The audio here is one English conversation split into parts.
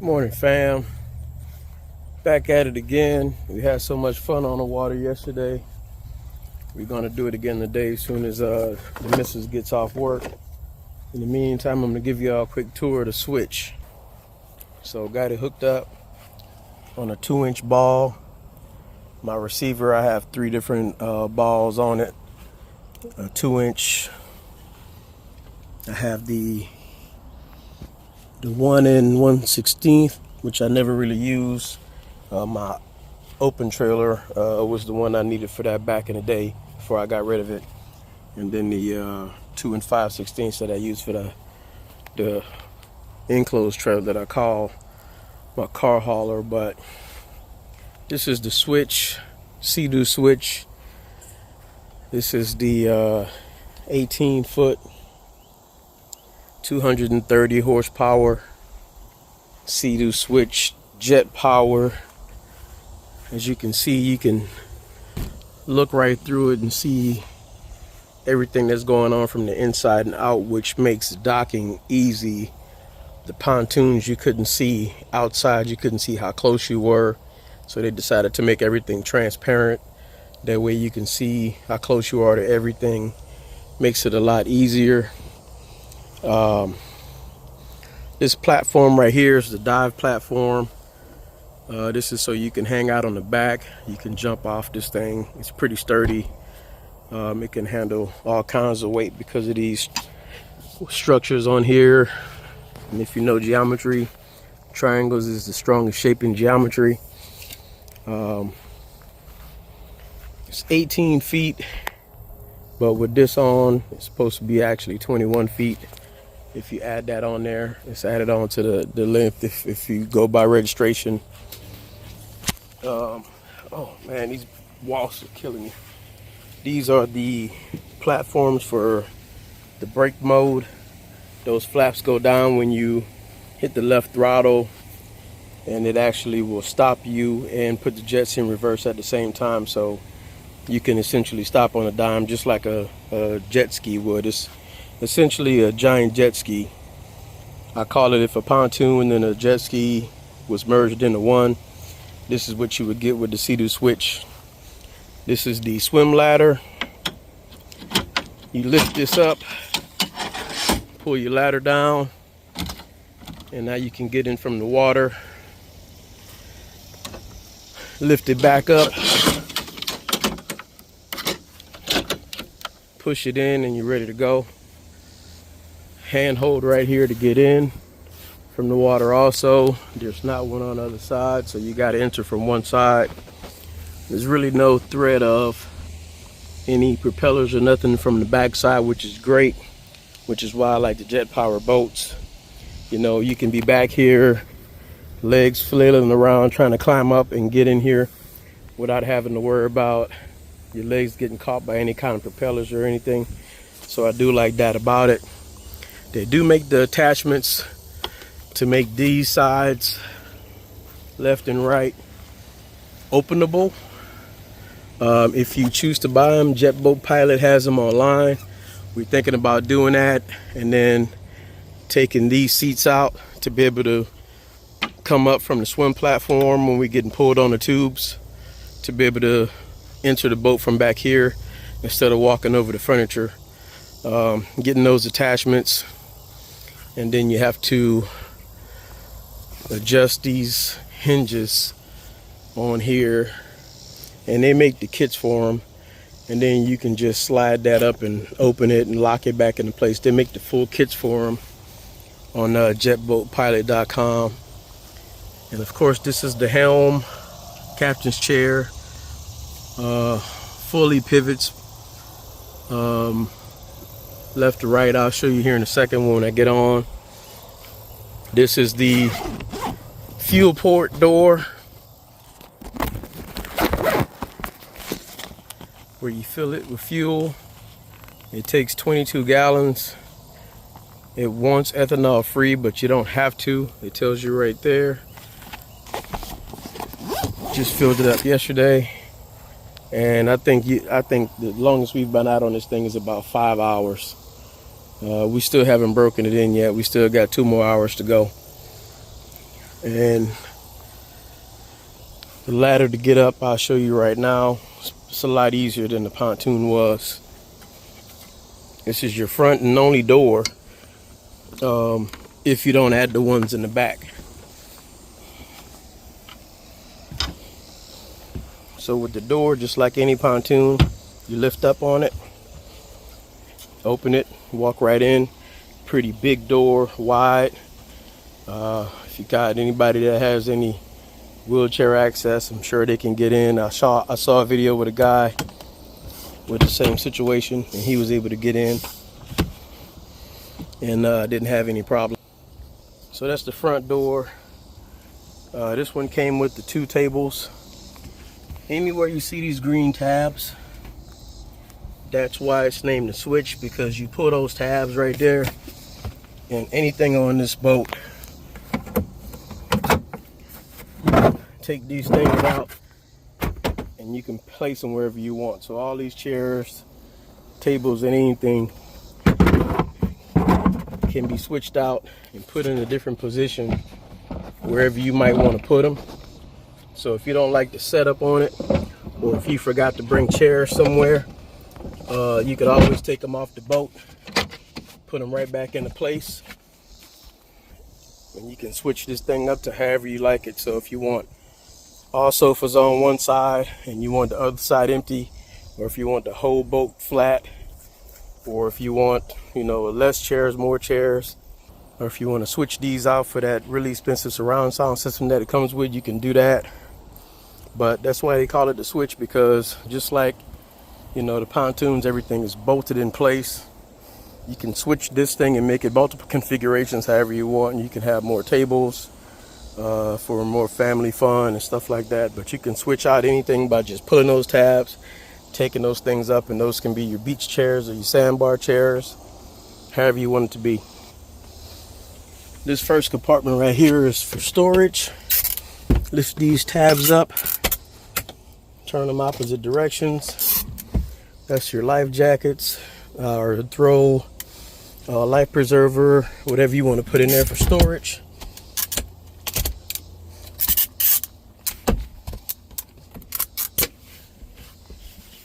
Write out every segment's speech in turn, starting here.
Morning, fam. Back at it again. We had so much fun on the water yesterday. We're gonna do it again today as soon as the missus gets off work. In the meantime, I'm gonna give you all a quick tour of the switch. So got it hooked up on a 2-inch ball. My receiver, I have 3 different balls on it. A 2-inch. I have the 1 1/16, which I never really use. My open trailer was the one I needed for that back in the day before I got rid of it. And then the 2 5/16 that I use for the enclosed trailer that I call my car hauler. But this is the switch, Sea-Doo switch. This is the 18-foot, 230 horsepower Sea-Doo switch, jet power. As you can see, you can look right through it and see everything that's going on from the inside and out, which makes docking easy. The pontoons you couldn't see outside, you couldn't see how close you were, so they decided to make everything transparent. That way you can see how close you are to everything. Makes it a lot easier. This platform right here is the dive platform. This is so you can hang out on the back. You can jump off this thing. It's pretty sturdy. It can handle all kinds of weight because of these structures on here. And if you know geometry, triangles is the strongest shape in geometry. It's 18 feet, but with this on, it's supposed to be actually 21 feet. If you add that on there, it's added on to the length if you go by registration. Oh man, these walls are killing me. These are the platforms for the brake mode. Those flaps go down when you hit the left throttle, and it actually will stop you and put the jets in reverse at the same time. So you can essentially stop on a dime just like a jet ski would. It's essentially a giant jet ski. I call it, if a pontoon and a jet ski was merged into one, this is what you would get with the Sea-Doo switch. This is the swim ladder. You lift this up, pull your ladder down, and now you can get in from the water. Lift it back up, push it in, and you're ready to go. Hand hold right here to get in from the water. Also, there's not one on the other side, so you got to enter from one side. There's really no threat of any propellers or nothing from the back side, which is great, which is why I like the jet power boats. You know, you can be back here, legs flailing around trying to climb up and get in here without having to worry about your legs getting caught by any kind of propellers or anything. So I do like that about it. They do make the attachments to make these sides, left and right, openable. If you choose to buy them, Jet Boat Pilot has them online. We're thinking about doing that, and then taking these seats out to be able to come up from the swim platform when we're getting pulled on the tubes, to be able to enter the boat from back here instead of walking over the furniture. Getting those attachments, and then you have to adjust these hinges on here, and they make the kits for them, and then you can just slide that up and open it and lock it back into place. They make the full kits for them on jetboatpilot.com. And of course, this is the Helm captain's chair, fully pivots left to right. I'll show you here in a second when I get on. This is the fuel port door, where you fill it with fuel. It takes 22 gallons. It wants ethanol free, but you don't have to. It tells you right there. Just filled it up yesterday, and I think the longest we've been out on this thing is about 5 hours. We still haven't broken it in yet. We still got 2 more hours to go. And the ladder to get up, I'll show you right now. It's a lot easier than the pontoon was. This is your front and only door, if you don't add the ones in the back. So with the door, just like any pontoon, you lift up on it, open it, walk right in. Pretty big door, wide. If you got anybody that has any wheelchair access, I'm sure they can get in. I saw a video with a guy with the same situation, and he was able to get in and didn't have any problem. So that's the front door. This one came with the 2 tables. Anywhere you see these green tabs, that's why it's named the switch, because you pull those tabs right there, and anything on this boat, take these things out and you can place them wherever you want. So all these chairs, tables, and anything can be switched out and put in a different position wherever you might want to put them. So if you don't like the setup on it, or if you forgot to bring chairs somewhere, you could always take them off the boat, put them right back into place, and you can switch this thing up to however you like it. So if you want all sofas on one side and you want the other side empty, or if you want the whole boat flat, or if you want, less chairs, more chairs, or if you want to switch these out for that really expensive surround sound system that it comes with, you can do that. But that's why they call it the switch, because just like the pontoons, everything is bolted in place. You can switch this thing and make it multiple configurations however you want, and you can have more tables for more family fun and stuff like that. But you can switch out anything by just pulling those tabs, taking those things up, and those can be your beach chairs or your sandbar chairs, however you want it to be. This first compartment right here is for storage. Lift these tabs up, turn them opposite directions. That's your life jackets, or throw, life preserver, whatever you want to put in there for storage.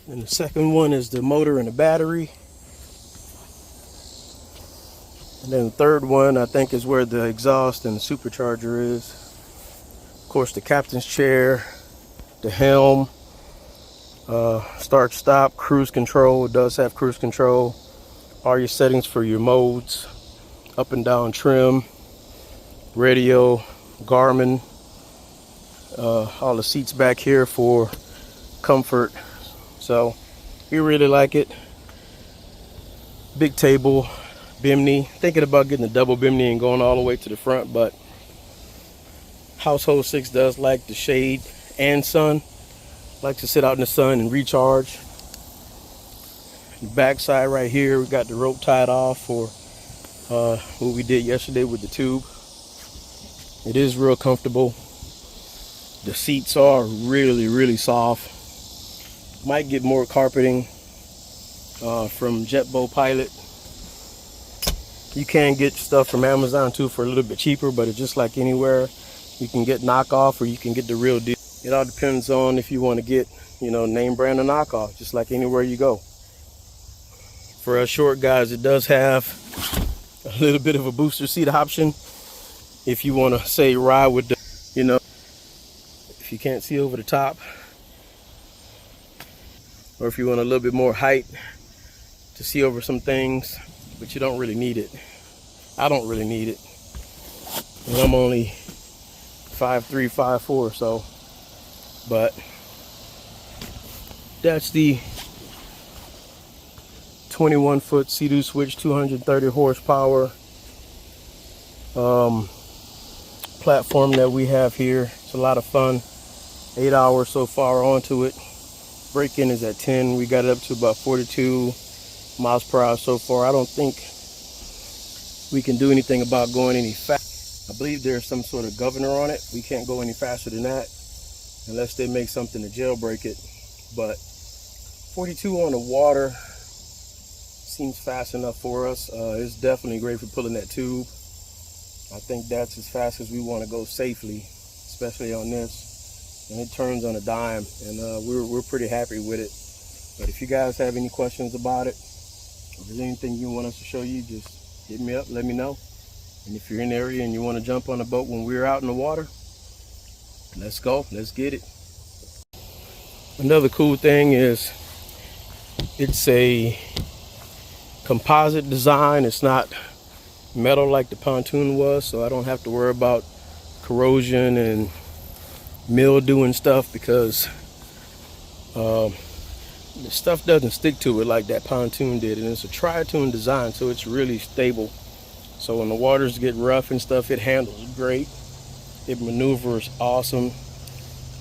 And the second one is the motor and the battery. And then the third one, I think, is where the exhaust and the supercharger is. Of course, the captain's chair, the helm, start, stop, cruise control. It does have cruise control. All your settings for your modes, up and down trim, radio, Garmin, all the seats back here for comfort. So we really like it. Big table, bimney. Thinking about getting a double bimney and going all the way to the front, but Household 6 does like the shade and sun. Like to sit out in the sun and recharge. The back side right here, we got the rope tied off for what we did yesterday with the tube. It is real comfortable. The seats are really soft. Might get more carpeting from Jetboat Pilot. You can get stuff from Amazon too for a little bit cheaper, but it's just like anywhere. You can get knockoff or you can get the real deal. It all depends on if you want to get, name brand or knockoff, just like anywhere you go. For us short guys, it does have a little bit of a booster seat option. If you want to say ride with the, if you can't see over the top, or if you want a little bit more height to see over some things, but you don't really need it. I don't really need it. And I'm only 5'3", 5'4", so. But that's the 21-foot Sea-Doo switch, 230 horsepower platform that we have here. It's a lot of fun. 8 hours so far onto it. Break-in is at 10. We got it up to about 42 miles per hour so far. I don't think we can do anything about going any faster. I believe there's some sort of governor on it. We can't go any faster than that unless they make something to jailbreak it. But 42 on the water seems fast enough for us. It's definitely great for pulling that tube. I think that's as fast as we want to go safely, especially on this. And it turns on a dime, and we're pretty happy with it. But if you guys have any questions about it, if there's anything you want us to show you, just hit me up, let me know. And if you're in the area and you want to jump on the boat when we're out in the water, let's go, let's get it. Another cool thing is it's a composite design. It's not metal like the pontoon was, so I don't have to worry about corrosion and mildew and stuff, because the stuff doesn't stick to it like that pontoon did. And it's a tri-tune design, so it's really stable. So when the waters get rough and stuff, it handles great. It maneuvers awesome.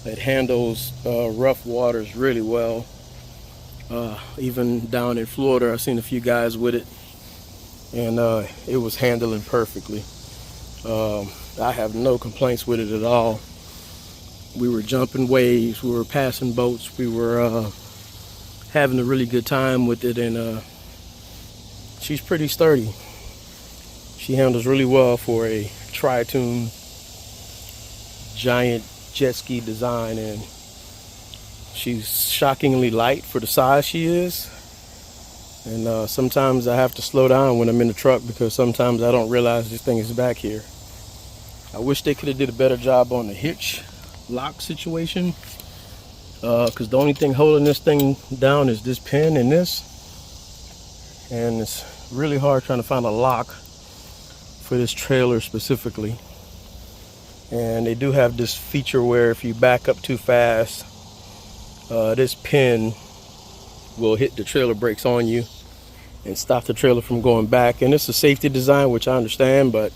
It handles rough waters really well. Even down in Florida, I've seen a few guys with it, and it was handling perfectly. I have no complaints with it at all. We were jumping waves, we were passing boats, we were having a really good time with it, and she's pretty sturdy. She handles really well for a tri-tune giant jet ski design, and she's shockingly light for the size she is. And sometimes I have to slow down when I'm in the truck, because sometimes I don't realize this thing is back here. I wish they could have did a better job on the hitch lock situation, because the only thing holding this thing down is this pin and this, and it's really hard trying to find a lock for this trailer specifically. And they do have this feature where if you back up too fast, this pin will hit the trailer brakes on you and stop the trailer from going back. And it's a safety design, which I understand, but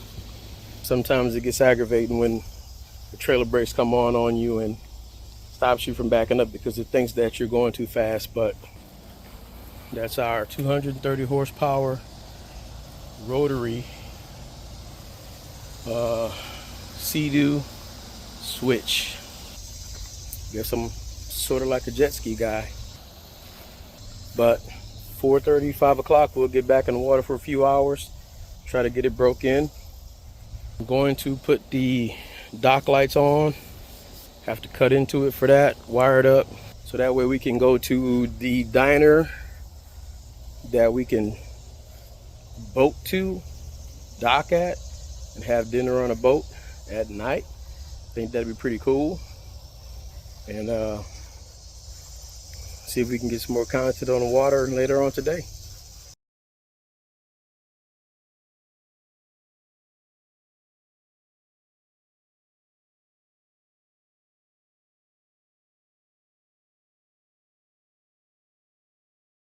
sometimes it gets aggravating when the trailer brakes come on you and stops you from backing up because it thinks that you're going too fast. But that's our 230 horsepower rotary Sea-Doo switch. Guess I'm sort of like a jet ski guy. But 4:30, 5 o'clock, we'll get back in the water for a few hours, try to get it broke in. I'm going to put the dock lights on. Have to cut into it for that, wire it up, so that way we can go to the diner that we can boat to, dock at, and have dinner on a boat at night. I think that'd be pretty cool. And see if we can get some more content on the water later on today.